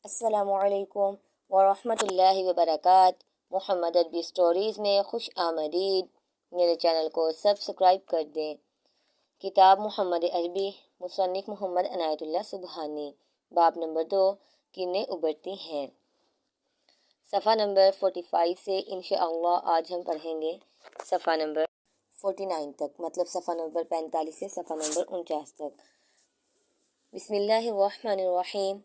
السلام علیکم ورحمۃ اللہ وبرکاتہ۔ محمد عربی سٹوریز میں خوش آمدید۔ میرے چینل کو سبسکرائب کر دیں۔ کتاب محمد عربی، مصنف محمد عنایت اللہ سبحانی، باب نمبر 2، کرنیں ابھرتی ہیں۔ صفحہ نمبر 45 سے انشاءاللہ آج ہم پڑھیں گے صفحہ نمبر 49 تک، مطلب صفحہ نمبر 45 سے صفحہ نمبر 49 تک۔ بسم اللہ الرحمن الرحیم۔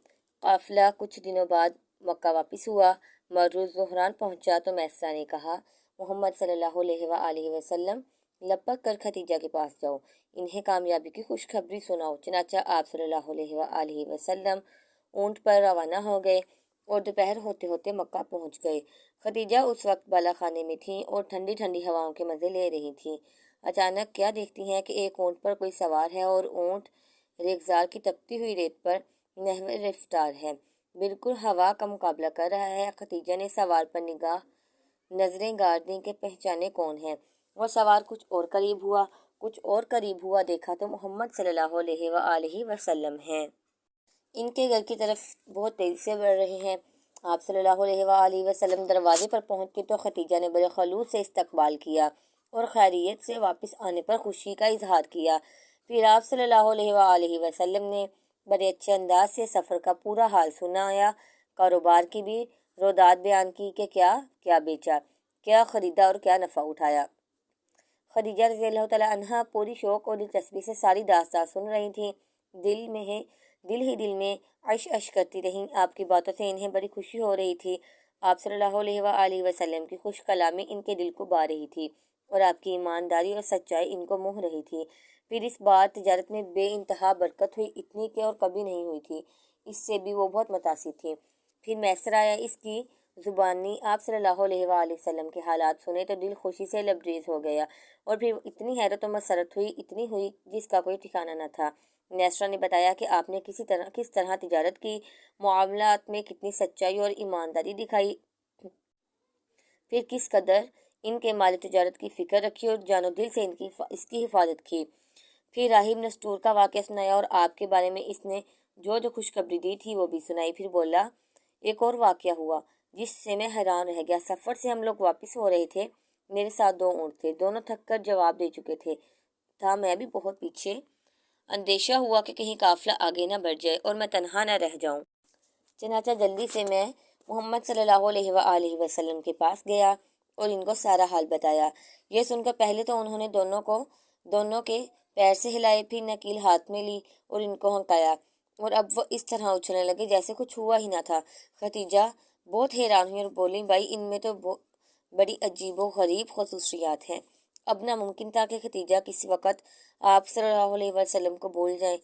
قافلہ کچھ دنوں بعد مکہ واپس ہوا۔ مروز زہران پہنچا تو میسرہ نے کہا، محمد صلی اللہ علیہ وآلہ وسلم، لپک کر خدیجہ کے پاس جاؤ، انہیں کامیابی کی خوشخبری سناؤ۔ چنانچہ آپ صلی اللہ علیہ وآلہ وسلم اونٹ پر روانہ ہو گئے اور دوپہر ہوتے ہوتے مکہ پہنچ گئے۔ خدیجہ اس وقت بالا خانے میں تھیں اور ٹھنڈی ٹھنڈی ہواؤں کے مزے لے رہی تھیں۔ اچانک کیا دیکھتی ہیں کہ ایک اونٹ پر کوئی سوار ہے اور اونٹ ریگزار کی تپتی ہوئی ریت پر نحو رفتار ہے، بالکل ہوا کا مقابلہ کر رہا ہے۔ خدیجہ نے سوار پر نظریں گار دیں کہ پہچانے کون ہے۔ وہ سوار کچھ اور قریب ہوا دیکھا تو محمد صلی اللہ علیہ وآلہ وسلم ہیں۔ ان کے گھر کی طرف بہت تیزی سے بڑھ رہے ہیں۔ آپ صلی اللہ علیہ وآلہ وسلم دروازے پر پہنچ کے تو خدیجہ نے بڑے خلوص سے استقبال کیا اور خیریت سے واپس آنے پر خوشی کا اظہار کیا۔ پھر آپ صلی اللہ علیہ وآلہ وسلم نے بڑے اچھے انداز سے سفر کا پورا حال سنایا، کاروبار کی بھی روداد بیان کی کہ کیا کیا بیچا، کیا خریدا اور کیا نفع اٹھایا۔ خدیجہ رضی اللہ تعالیٰ عنہا پوری شوق اور دلچسپی سے ساری داستان سن رہی تھیں، دل میں عش عش کرتی رہیں۔ آپ کی باتوں سے انہیں بڑی خوشی ہو رہی تھی۔ آپ صلی اللہ علیہ وآلہ وسلم کی خوش کلامی ان کے دل کو بھا رہی تھی اور آپ کی ایمانداری اور سچائی ان کو موہ رہی تھی۔ پھر اس بار تجارت میں بے انتہا برکت ہوئی، اتنی کہ اور کبھی نہیں ہوئی تھی۔ اس سے بھی وہ بہت متاثر تھی۔ پھر میسر آیا، اس کی زبانی آپ صلی اللہ علیہ وآلہ وسلم کے حالات سنے تو دل خوشی سے لبریز ہو گیا، اور پھر اتنی حیرت و مسرت ہوئی، اتنی ہوئی جس کا کوئی ٹھکانہ نہ تھا۔ میسرہ نے بتایا کہ آپ نے کس طرح تجارت کی، معاملات میں کتنی سچائی اور ایمانداری دکھائی، پھر کس قدر ان کے مال تجارت کی فکر رکھی اور جان و دل سے اس کی حفاظت کی۔ پھر راہب نسطور کا واقعہ سنایا اور آپ کے بارے میں اس نے جو خوشخبری دی تھی وہ بھی سنائی۔ پھر بولا، ایک اور واقعہ ہوا جس سے میں حیران رہ گیا۔ سفر سے ہم لوگ واپس ہو رہے تھے، میرے ساتھ 2 اونٹ تھے، دونوں تھک کر جواب دے چکے تھا میں بھی بہت پیچھے۔ اندیشہ ہوا کہ کہیں قافلہ آگے نہ بڑھ جائے اور میں تنہا نہ رہ جاؤں۔ چنانچہ جلدی سے میں محمد صلی اللہ علیہ وآلہ وسلم کے پاس گیا اور ان کو سارا حال بتایا۔ یہ سن کر پہلے تو انہوں نے دونوں کے پیر سے ہلائے، پھر نکیل ہاتھ میں لی اور ان کو ہنکایا، اور اب وہ اس طرح اچھلنے لگے جیسے کچھ ہوا ہی نہ تھا۔ خدیجہ بہت حیران ہوئی اور بولی، بھائی ان میں تو بڑی عجیب و غریب خصوصیات ہیں۔ اب ناممکن تھا کہ خدیجہ کسی وقت آپ صلی اللہ علیہ وسلم کو بھول جائیں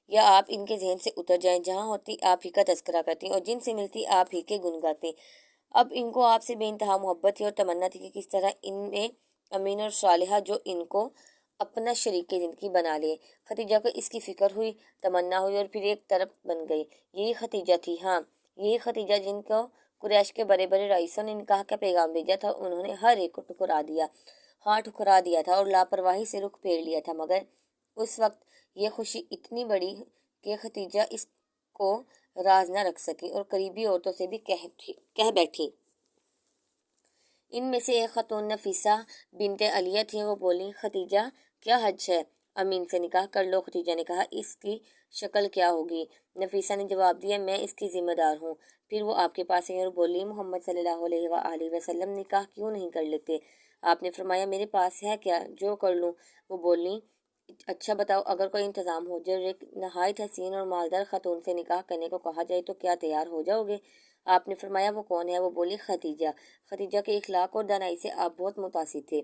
یا آپ ان کے ذہن سے اتر جائیں۔ جہاں ہوتی آپ ہی کا تذکرہ کرتی اور جن سے ملتی آپ ہی کے گن گاتی۔ اب ان کو آپ سے بے انتہا محبت تھی اور تمنا تھی کہ کس طرح ان میں امین اور صالحہ جو ان کو اپنا شریک زندگی بنا لے۔ خدیجہ کو اس کی فکر ہوئی، تمنا ہوئی اور پھر ایک طرف بن گئی۔ یہی خدیجہ تھی، ہاں یہی خدیجہ جن کو قریش کے بڑے بڑے رئیسوں نے نکاح کا پیغام بھیجا تھا۔ انہوں نے ہر ایک کو ٹھکرا دیا تھا اور لاپرواہی سے رخ پھیر لیا تھا، مگر اس وقت یہ خوشی اتنی بڑی کہ خدیجہ اس کو راز نہ رکھ سکی اور قریبی عورتوں سے بھی کہہ بیٹھی۔ ان میں سے ایک خاتون نفیسہ بنت علیہ تھی۔ وہ بولی، خدیجہ کیا حج ہے، امین سے نکاح کر لو۔ خدیجہ نے کہا، اس کی شکل کیا ہوگی؟ نفیسہ نے جواب دیا، میں اس کی ذمہ دار ہوں۔ پھر وہ آپ کے پاس آئی اور بولی، محمد صلی اللہ علیہ وآلہ وسلم نکاح کیوں نہیں کر لیتے؟ آپ نے فرمایا، میرے پاس ہے کیا جو کر لوں؟ وہ بولی، اچھا بتاؤ، اگر کوئی انتظام ہو جائے، ایک نہایت حسین اور مالدار خاتون سے نکاح کرنے کو کہا جائے تو کیا تیار ہو جاؤ گے؟ آپ نے فرمایا، وہ کون ہے؟ وہ بولی، خدیجہ۔ خدیجہ کے اخلاق اور دانائی سے آپ بہت متاثر تھے۔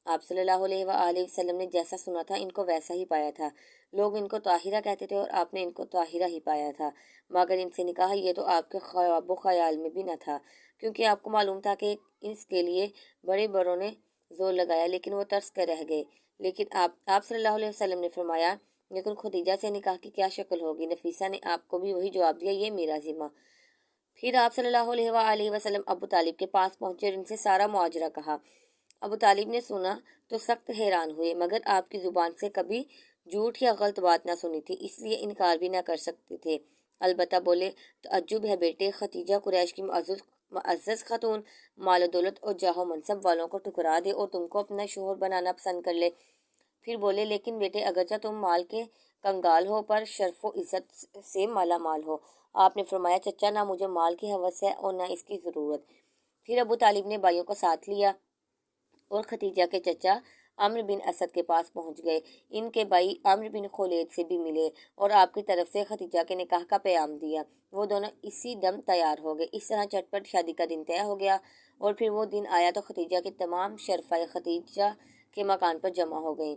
آپ صلی اللہ علیہ وآلہ وسلم نے جیسا سنا تھا ان کو ویسا ہی پایا تھا۔ لوگ ان کو طاہرہ کہتے تھے اور آپ نے ان کو طاہرہ ہی پایا تھا، مگر ان سے نکاح یہ تو آپ کے خواب و خیال میں بھی نہ تھا، کیونکہ آپ کو معلوم تھا کہ اس کے لیے بڑے بڑوں نے زور لگایا لیکن وہ ترس کر رہ گئے۔ لیکن آپ صلی اللہ علیہ وسلم نے فرمایا، لیکن خدیجہ سے نکاح کی کیا شکل ہوگی؟ نفیسہ نے آپ کو بھی وہی جواب دیا، یہ میرا ذمہ۔ پھر آپ صلی اللہ علیہ وآلہ وسلم ابو طالب کے پاس پہنچے اور ان سے سارا ماجرا کہا۔ ابو طالب نے سنا تو سخت حیران ہوئے، مگر آپ کی زبان سے کبھی جھوٹ یا غلط بات نہ سنی تھی، اس لیے انکار بھی نہ کر سکتے تھے۔ البتہ بولے تعجب ہے بیٹے، خدیجہ قریش کی معزز خاتون مال و دولت اور جاہ و منصب والوں کو ٹھکرا دے اور تم کو اپنا شوہر بنانا پسند کر لے۔ پھر بولے لیکن بیٹے اگرچہ تم مال کے کنگال ہو پر شرف و عزت سے مالا مال ہو۔ آپ نے فرمایا چچا نہ مجھے مال کی ہوس ہے اور نہ اس کی ضرورت۔ پھر ابو طالب نے بھائیوں کو ساتھ لیا اور خدیجہ کے چچا عمرو بن اسد کے پاس پہنچ گئے۔ ان کے بھائی عمرو بن خولید سے بھی ملے اور آپ کی طرف سے خدیجہ کے نکاح کا پیام دیا۔ وہ دونوں اسی دم تیار ہو گئے۔ اس طرح چٹ پٹ شادی کا دن طے ہو گیا اور پھر وہ دن آیا تو خدیجہ کے تمام شرفائے خدیجہ کے مکان پر جمع ہو گئیں۔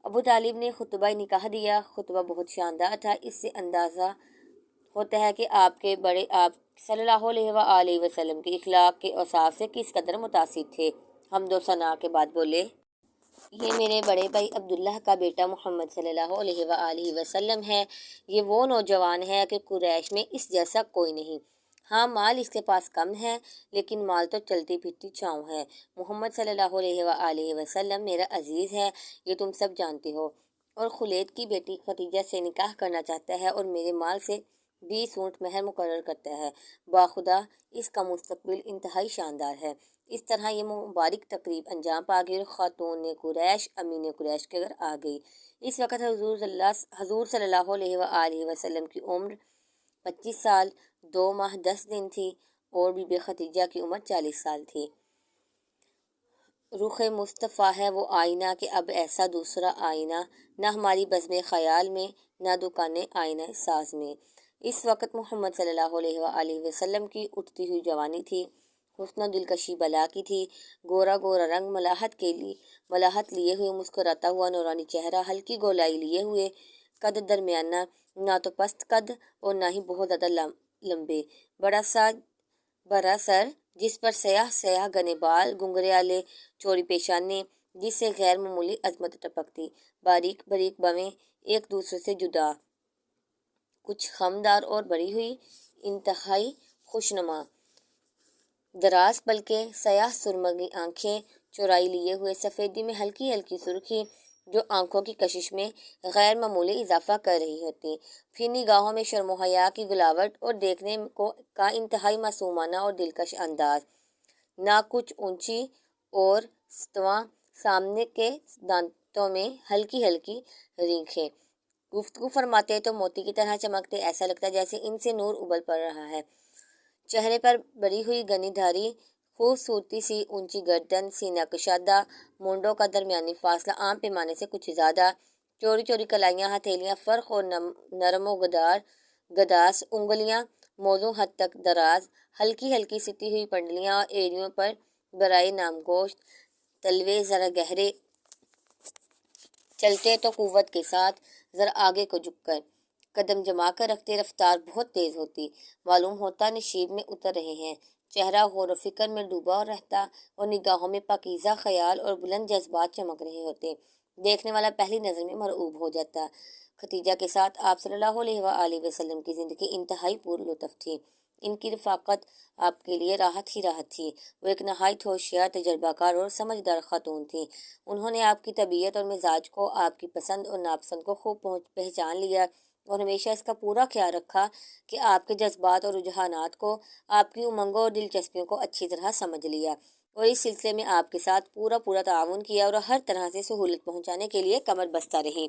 ابو طالب نے خطبہ نکاح دیا۔ خطبہ بہت شاندار تھا۔ اس سے اندازہ ہوتا ہے کہ آپ کے بڑے آپ صلی اللہ علیہ وآلہ وسلم کے اخلاق کے اوصاف سے کس قدر متاثر تھے۔ حمد و ثنا کے بعد بولے یہ میرے بڑے بھائی عبداللہ کا بیٹا محمد صلی اللہ علیہ وآلہ وسلم ہے۔ یہ وہ نوجوان ہے کہ قریش میں اس جیسا کوئی نہیں۔ ہاں مال اس کے پاس کم ہے لیکن مال تو چلتی پھرتی چھاؤں ہے۔ محمد صلی اللہ علیہ وآلہ وسلم میرا عزیز ہے، یہ تم سب جانتے ہو، اور خلید کی بیٹی خدیجہ سے نکاح کرنا چاہتا ہے اور میرے مال سے 20 اونٹ مہر مقرر کرتا ہے۔ باخدا اس کا مستقبل انتہائی شاندار ہے۔ اس طرح یہ مبارک تقریب انجام پا گئی اور خاتون قریش امین قریش کے گھر آ گئی۔ اس وقت حضور صلی اللہ علیہ وآلہ وسلم کی عمر 25 سال 2 ماہ 10 دن تھی اور بی بی خدیجہ کی عمر 40 سال تھی۔ رخ مصطفیٰ ہے وہ آئینہ کہ اب ایسا دوسرا آئینہ نہ ہماری بزم خیال میں نہ دکانیں آئینہ ساز میں۔ اس وقت محمد صلی اللہ علیہ وآلہ وسلم کی اٹھتی ہوئی جوانی تھی، حسن و دلکشی بلا کی تھی۔ گورا گورا رنگ ملاحت لیے ہوئے، مسکراتا ہوا نورانی چہرہ، ہلکی گولائی لیے ہوئے، قد درمیانہ، نہ تو پست قد اور نہ ہی بہت زیادہ لمبے، بڑا سر جس پر سیاہ سیاہ گھنے بال، گھنگریالے چوڑی پیشانی جس سے غیر معمولی عظمت ٹپکتی، باریک باریک بویں ایک دوسرے سے جدا، کچھ خمدار اور بڑی ہوئی، انتہائی خوشنما، دراز بلکہ سیاہ سرمگی آنکھیں، چوڑائی لیے ہوئے، سفیدی میں ہلکی ہلکی سرخی جو آنکھوں کی کشش میں غیر معمولی اضافہ کر رہی ہوتی، پھر نگاہوں میں شرم و حیا کی گلاوٹ اور دیکھنے کا انتہائی معصومانہ اور دلکش انداز، ناک کچھ اونچی اور ستواں، سامنے کے دانتوں میں ہلکی ہلکی رینخیں، گفتگو فرماتے تو موتی کی طرح چمکتے، ایسا لگتا جیسے ان سے نور ابل پڑ رہا ہے۔ چہرے پر بڑی ہوئی گھنی دھاری، خوبصورتی سی اونچی گردن، سینہ کشادہ، مونڈوں کا درمیانی فاصلہ عام پیمانے سے کچھ زیادہ، چوڑی چوڑی کلائیاں، ہتھیلیاں فرق اور نرم و گداس، انگلیاں موزوں حد تک دراز، ہلکی ہلکی ستی ہوئی پنڈلیاں اور ایڑیوں پر برائے نامگوشت تلوے ذرا گہرے، چلتے تو قوت کے ساتھ، ذرا آگے کو جھک کر، قدم جما کر رکھتے، رفتار بہت تیز ہوتی، معلوم ہوتا نشیب میں اتر رہے ہیں، چہرہ غور و فکر میں ڈوبا رہتا اور نگاہوں میں پاکیزہ خیال اور بلند جذبات چمک رہے ہوتے، دیکھنے والا پہلی نظر میں مرعوب ہو جاتا۔ خدیجہ کے ساتھ آپ صلی اللہ علیہ وآلہ وسلم کی زندگی انتہائی پر لطف تھی۔ ان کی رفاقت آپ کے لیے راحت ہی راحت تھی۔ وہ ایک نہایت ہوشیار، تجربہ کار اور سمجھدار خاتون تھیں۔ انہوں نے آپ کی طبیعت اور مزاج کو، آپ کی پسند اور ناپسند کو خوب پہچان لیا اور ہمیشہ اس کا پورا خیال رکھا کہ آپ کے جذبات اور رجحانات کو، آپ کی امنگوں اور دلچسپیوں کو اچھی طرح سمجھ لیا اور اس سلسلے میں آپ کے ساتھ پورا تعاون کیا اور ہر طرح سے سہولت پہنچانے کے لیے کمر بستہ رہی۔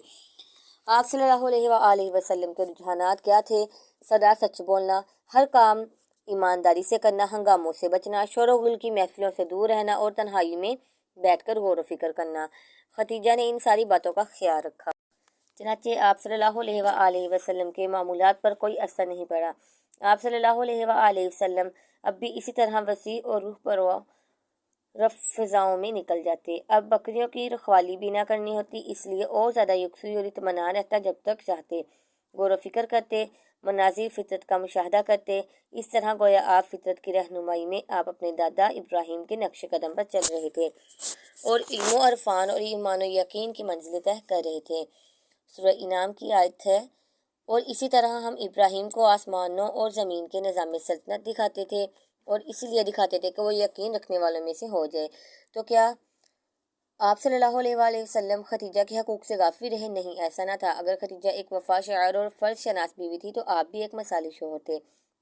آپ صلی اللہ علیہ وآلہ وسلم کے رجحانات کیا تھے؟ سدا سچ بولنا، ہر کام ایمانداری سے کرنا، ہنگاموں سے بچنا، شور و غل کی محفلوں سے دور رہنا اور تنہائی میں بیٹھ کر غور و فکر کرنا۔ خدیجہ نے ان ساری باتوں کا خیال رکھا۔ چنانچہ آپ صلی اللہ علیہ وآلہ وسلم کے معمولات پر کوئی اثر نہیں پڑا۔ آپ صلی اللہ علیہ وآلہ وسلم اب بھی اسی طرح وسیع اور روح پرور فضاؤں میں نکل جاتے۔ اب بکریوں کی رکھوالی بھی نہ کرنی ہوتی، اس لیے اور زیادہ یکسوئی اور اطمینان رہتا۔ جب تک چاہتے غور و فکر کرتے، مناظر فطرت کا مشاہدہ کرتے، اس طرح گویا آپ فطرت کی رہنمائی میں آپ اپنے دادا ابراہیم کے نقش قدم پر چل رہے تھے اور علم و عرفان اور ایمان و یقین کی منزلیں طے کر رہے تھے۔ سورہ انعام کی آیت ہے، اور اسی طرح ہم ابراہیم کو آسمانوں اور زمین کے نظام سلطنت دکھاتے تھے اور اسی لیے دکھاتے تھے کہ وہ یقین رکھنے والوں میں سے ہو جائے۔ تو کیا آپ صلی اللہ علیہ وآلہ وسلم خدیجہ کے حقوق سے غافل رہے نہیں، ایسا نہ تھا۔ اگر خدیجہ ایک وفا شاعر اور فرض شناس بیوی تھی تو آپ بھی ایک مثالی شوہر تھے۔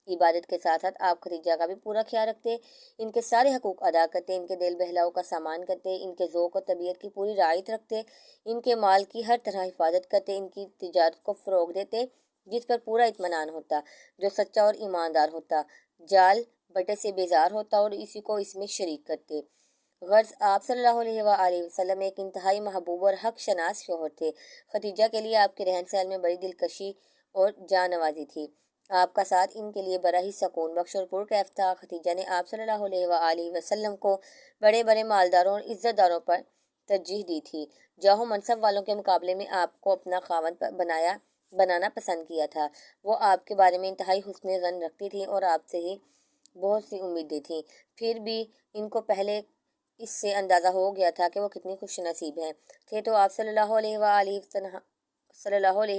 عبادت کے ساتھ ساتھ آپ خدیجہ کا بھی پورا خیال رکھتے، ان کے سارے حقوق ادا کرتے، ان کے دل بہلاؤ کا سامان کرتے، ان کے ذوق و طبیعت کی پوری رعایت رکھتے، ان کے مال کی ہر طرح حفاظت کرتے، ان کی تجارت کو فروغ دیتے جس پر پورا اطمینان ہوتا، جو سچا اور ایماندار ہوتا، جال بٹے سے بیزار ہوتا اور اسی کو اس میں شریک کرتے۔ غرض آپ صلی اللہ علیہ وآلہ وسلم ایک انتہائی محبوب اور حق شناس شوہر تھے۔ خدیجہ کے لیے آپ کے رہن سہن میں بڑی دلکشی اور جاں نوازی تھی۔ آپ کا ساتھ ان کے لیے بڑا ہی سکون بخش اور پرکیف تھا۔ خدیجہ نے آپ صلی اللہ علیہ وآلہ وسلم کو بڑے بڑے مالداروں اور عزت داروں پر ترجیح دی تھی۔ جاہ و منصب والوں کے مقابلے میں آپ کو اپنا خاوند بنانا پسند کیا تھا۔ وہ آپ کے بارے میں انتہائی حسن ظن رکھتی تھی اور آپ سے ہی بہت سی امیدیں تھیں۔ پھر بھی ان کو پہلے اس سے اندازہ ہو گیا تھا کہ وہ کتنی خوش نصیب ہیں۔ تھے تو آپ صلی اللہ علیہ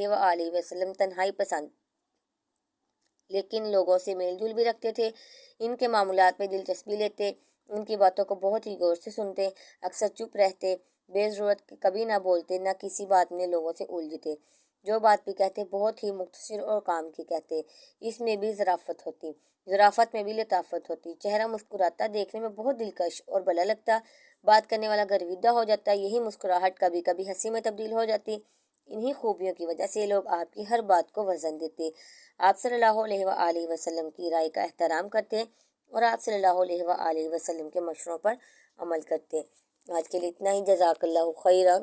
وآلہ وسلم تنہائی پسند، لیکن لوگوں سے میل جول بھی رکھتے تھے، ان کے معاملات میں دلچسپی لیتے، ان کی باتوں کو بہت ہی غور سے سنتے، اکثر چپ رہتے، بے ضرورت کبھی نہ بولتے، نہ کسی بات میں لوگوں سے الجھتے، جو بات بھی کہتے بہت ہی مختصر اور کام کی کہتے۔ اس میں بھی ظرافت ہوتی، ظرافت میں بھی لطافت ہوتی، چہرہ مسکراتا، دیکھنے میں بہت دلکش اور بھلا لگتا، بات کرنے والا گرویدہ ہو جاتا، یہی مسکراہٹ کبھی کبھی ہنسی میں تبدیل ہو جاتی۔ انہی خوبیوں کی وجہ سے لوگ آپ کی ہر بات کو وزن دیتے، آپ صلی اللہ علیہ وآلہ وسلم کی رائے کا احترام کرتے اور آپ صلی اللہ علیہ وآلہ وسلم کے مشوروں پر عمل کرتے۔ آج کے لیے اتنا ہی، جزاک اللہ خیرا۔